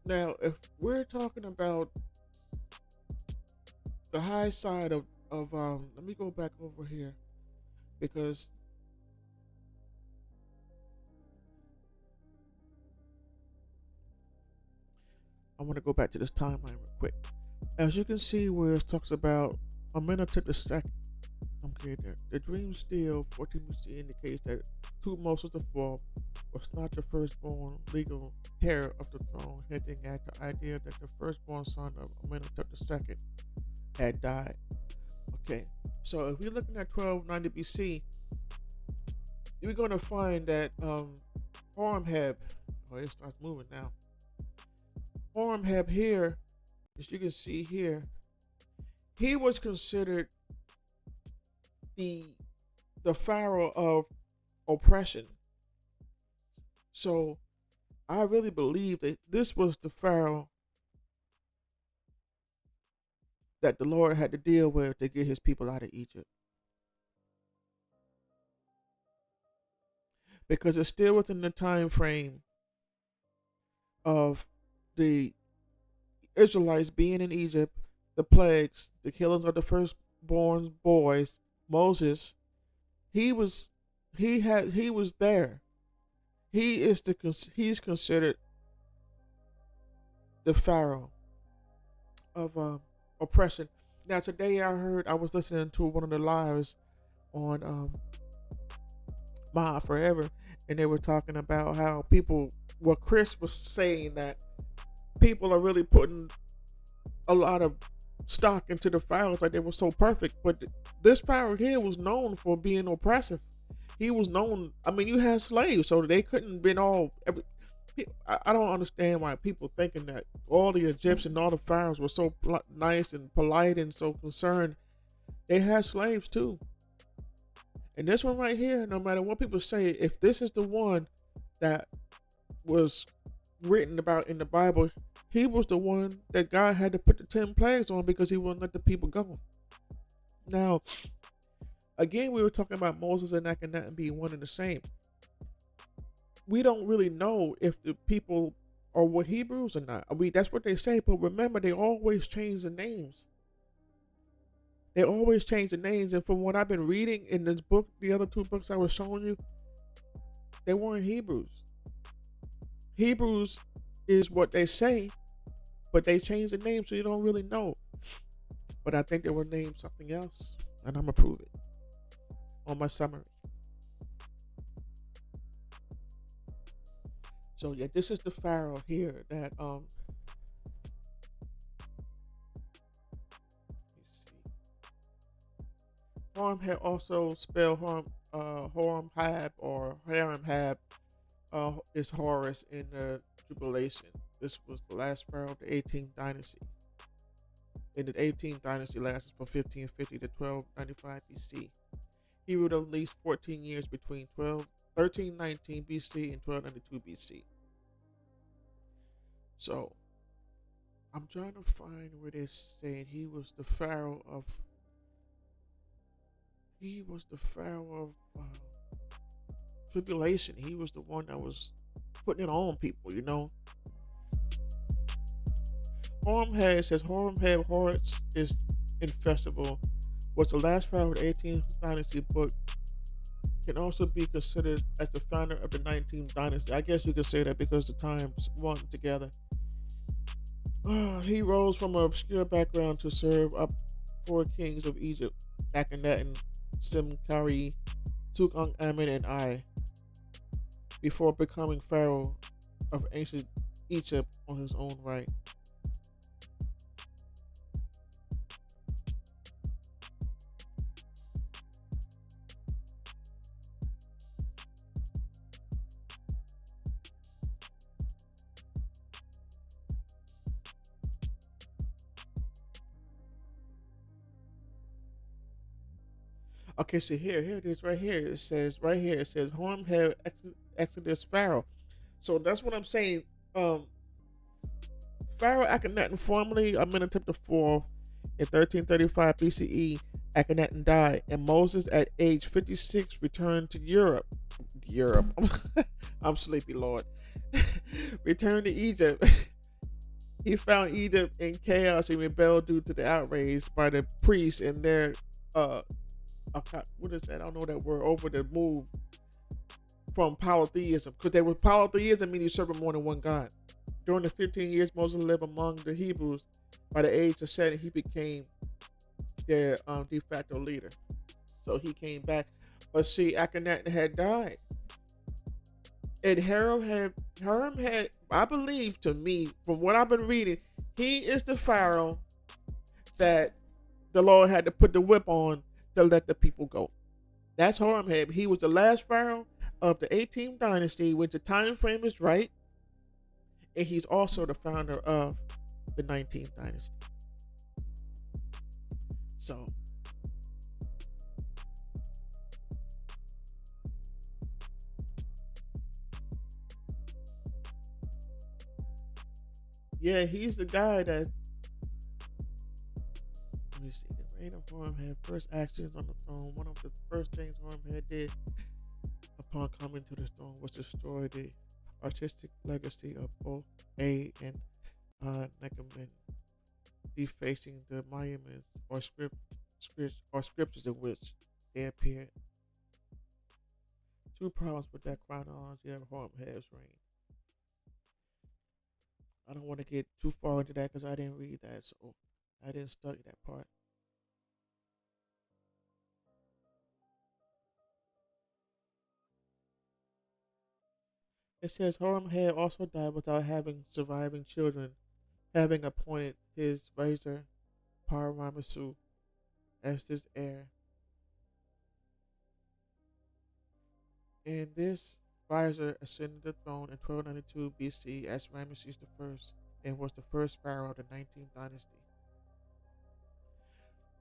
Now, if we're talking about the high side of let me go back over here, because I want to go back to this timeline real quick. As you can see where it talks about Akhenaten II, the dream still 14 BC indicates that Moses IV was not the firstborn legal heir of the throne, hinting at the idea that the firstborn son of Akhenaten II had died. Okay, so if we're looking at 1290 BC, you're going to find that Horemheb, it starts moving now. Horemheb here, as you can see here, he was considered the pharaoh of oppression. So I really believe that this was the pharaoh that the Lord had to deal with to get his people out of Egypt. Because it's still within the time frame of the Israelites being in Egypt, the plagues, the killings of the firstborn boys. Moses, he was there. He's considered the pharaoh of oppression. Now today I was listening to one of the lives on Ma Forever, and they were talking about how Chris was saying that people are really putting a lot of stock into the pharaohs, like they were so perfect. But this pharaoh here was known for being oppressive. He was known. I mean, you had slaves, so they couldn't been all. I don't understand why people thinking that all the Egyptians, all the pharaohs were so nice and polite and so concerned. They had slaves too. And this one right here, no matter what people say, if this is the one that was written about in the Bible, he was the one that God had to put the 10 plagues on because he wouldn't let the people go. Now, again, we were talking about Moses and Akhenaten being one and the same. We don't really know if the people are Hebrews or not. I mean, that's what they say, but remember, they always change the names. They always change the names, and from what I've been reading in this book, the other two books I was showing you, they weren't Hebrews. Hebrews is what they say, but they changed the name, so you don't really know. But I think they were named something else, and I'm gonna prove it on my summary. So yeah, this is the pharaoh here that let me see. Horemheb also spelled Horemheb or Haremheb is Horus in the Jubilation. This was the last pharaoh of the 18th dynasty. And the 18th dynasty lasted from 1550 to 1295 BC. He ruled at least 14 years between 1319 BC and 1292 BC. So I'm trying to find where they're saying he was the pharaoh of. He was the pharaoh of tribulation. He was the one that was putting it on people, you know. Horemheb says Horemheb Horus is infestible. Was the last pharaoh of the 18th dynasty, but can also be considered as the founder of the 19th dynasty. I guess you could say that because the times run together. He rose from an obscure background to serve up 4 kings of Egypt: Akhenaten, Simkari, Tutankhamun, and I, before becoming pharaoh of ancient Egypt on his own right. Okay, so here it is right here. It says right here. It says Horemheb Exodus Pharaoh. So that's what I'm saying. Um, Pharaoh Akhenaten, formerly Amenhotep IV, in 1335 BCE, Akhenaten died, and Moses, at age 56, returned to Europe. Europe. I'm sleepy, Lord. Returned to Egypt. He found Egypt in chaos and rebelled due to the outrage by the priests and their uh what is that? I don't know that word. Over the move from polytheism, because they were polytheism, meaning serving more than one God. During the 15 years Moses lived among the Hebrews, by the age of 7, he became their de facto leader. So he came back. But see, Akhenaten had died. And Hiram had, I believe, to me, from what I've been reading, he is the Pharaoh that the Lord had to put the whip on to let the people go. That's Horemheb. He was the last Pharaoh of the 18th dynasty, which the time frame is right. And he's also the founder of the 19th dynasty. So, yeah, he's the guy that. Let me see. The reign of Horemheb, first actions on the throne. One of the first things Horemheb did upon coming to the throne was destroy the artistic legacy of both A and Nekhemen, defacing the monuments or scriptures in which they appeared. Two problems with that chronology of Horemheb's reign. I don't want to get too far into that because I didn't read that, so I didn't study that part. It says Horemheb also died without having surviving children, having appointed his razor Paramasu as his heir. And this Pfizer ascended the throne in 1292 BC as Ramesses I and was the first pharaoh of the 19th dynasty.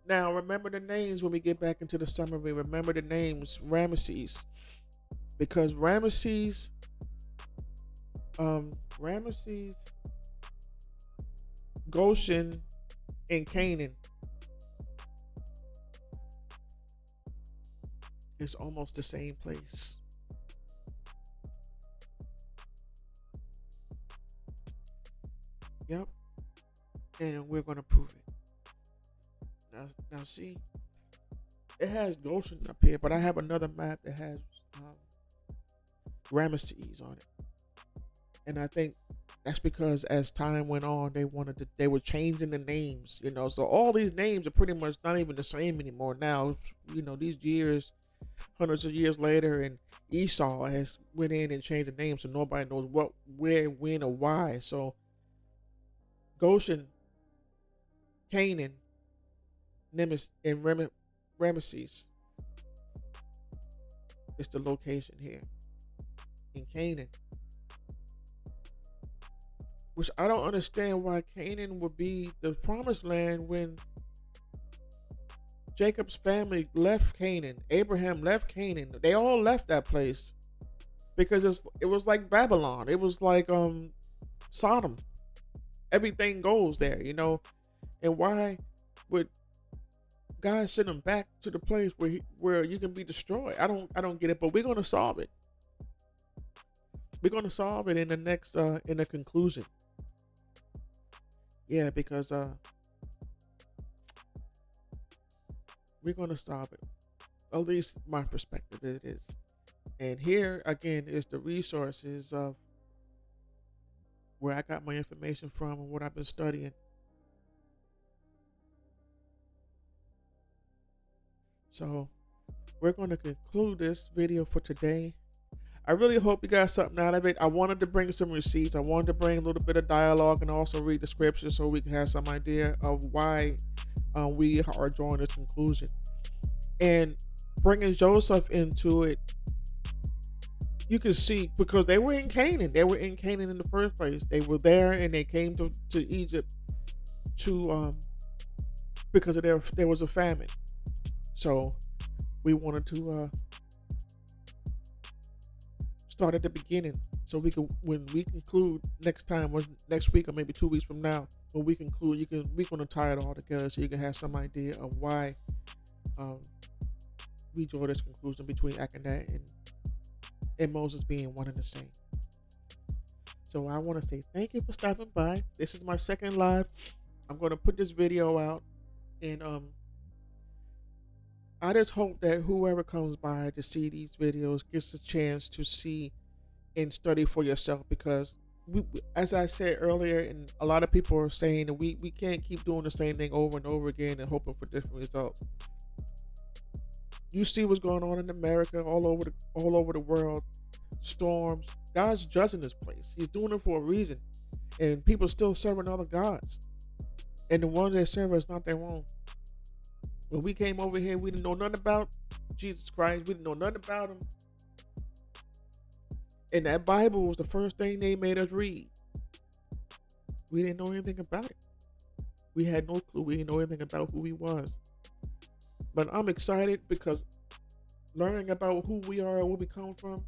Now, remember the names when we get back into the summary. Remember the names Ramesses, because Ramesses, Goshen, and Canaan is almost the same place. Yep, and we're gonna prove it. Now see, it has Goshen up here, but I have another map that has Ramesses on it, and I think that's because as time went on, they were changing the names, So all these names are pretty much not even the same anymore now. These years, hundreds of years later, and Esau has went in and changed the name, so nobody knows what, where, when, or why. So Goshen, Canaan, Nemes, and Ramesses is the location here in Canaan. Which I don't understand why Canaan would be the promised land when Jacob's family left Canaan. Abraham left Canaan. They all left that place because it was like Babylon. It was like Sodom. Everything goes there, And why would God send them back to the place where you can be destroyed? I don't get it, but we're gonna solve it. We're gonna solve it in the next in the conclusion. Yeah, because we're gonna solve it. At least my perspective it is. And here again is the resources of where I got my information from and what I've been studying. So we're going to conclude this video for today. I really hope you got something out of it. I wanted to bring some receipts. I wanted to bring a little bit of dialogue and also read the scripture so we can have some idea of why we are drawing this conclusion. And bringing Joseph into it, you can see, because they were in Canaan. They were in Canaan in the first place. They were there and they came to Egypt because there was a famine. So we wanted to start at the beginning, so when we conclude next time, or next week, or maybe 2 weeks from now, when we conclude, we're going to tie it all together so you can have some idea of why we draw this conclusion between Akhenaten and Moses being one and the same. So I want to say thank you for stopping by. This is my second live. I'm going to put this video out, and I just hope that whoever comes by to see these videos gets a chance to see and study for yourself, because as I said earlier, and a lot of people are saying that we can't keep doing the same thing over and over again and hoping for different results. You see what's going on in America, all over the world, storms. God's judging this place. He's doing it for a reason, and people still serving other gods, and the ones they serve is not their own. When we came over here, we didn't know nothing about Jesus Christ. We didn't know nothing about him. And that Bible was the first thing they made us read. We didn't know anything about it. We had no clue. We didn't know anything about who he was. But I'm excited because learning about who we are and where we come from,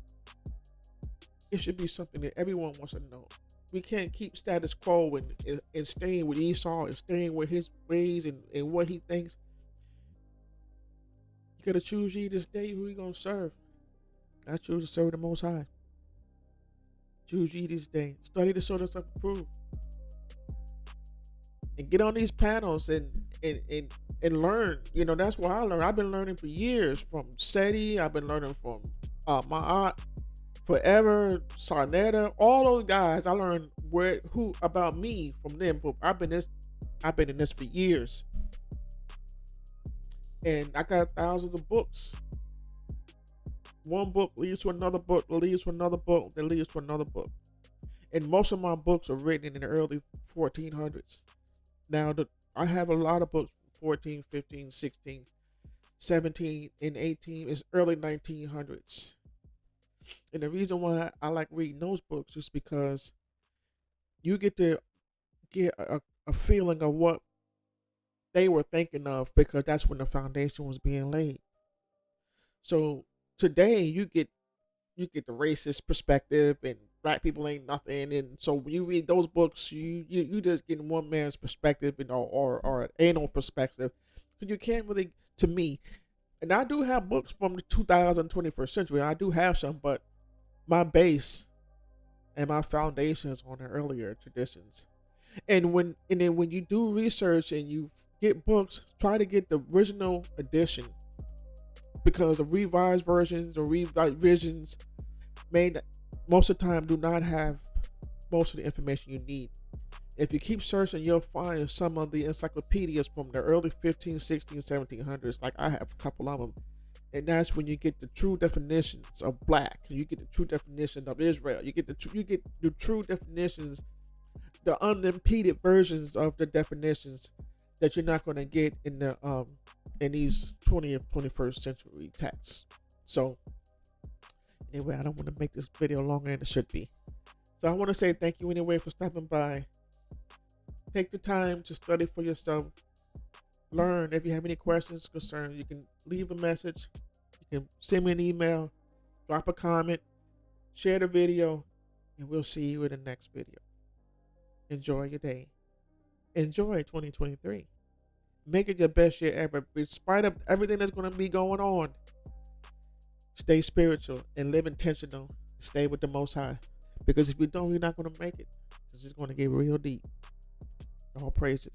it should be something that everyone wants to know. We can't keep status quo and staying with Esau and staying with his ways and what he thinks. You gotta choose ye this day who you gonna serve. I choose to serve the Most High. Choose ye this day. Study to show yourself approved. And get on these panels and learn. That's why I learn. I've been learning for years from SETI. I've been learning from my aunt forever, Sarnetta, all those guys. I learned who about me from them. But I've been in this for years. And I got thousands of books. One book leads to another book, leads to another book, that leads to another book. And most of my books are written in the early 1400s. Now, I have a lot of books, 14, 15, 16, 17, and 18. It's early 1900s. And the reason why I like reading those books is because you get to get a feeling of what they were thinking of, because that's when the foundation was being laid. So today you get the racist perspective, and black people ain't nothing, and so when you read those books, you just getting one man's perspective, or an anal perspective. So you can't really, to me, and I do have books from the 2021st century. I do have some, but my base and my foundation is on the earlier traditions. And then when you do research and you get books, try to get the original edition, because the revised versions or revisions made most of the time do not have most of the information you need. If you keep searching, you'll find some of the encyclopedias from the early 15, 16, 1700s. Like I have a couple of them. And that's when you get the true definitions of black. You get the true definition of Israel. You get the true definitions, the unimpeded versions of the definitions that you're not going to get in these 20th, 21st century texts. So anyway, I don't want to make this video longer than it should be. So I want to say thank you anyway for stopping by. Take the time to study for yourself. Learn. If you have any questions, concerns, you can leave a message. You can send me an email, drop a comment, share the video, and we'll see you in the next video. Enjoy your day. Enjoy 2023. Make it your best year ever. In spite of everything that's going to be going on, stay spiritual and live intentional. Stay with the Most High. Because if you don't, you're not going to make it. Because it's going to get real deep. All praises.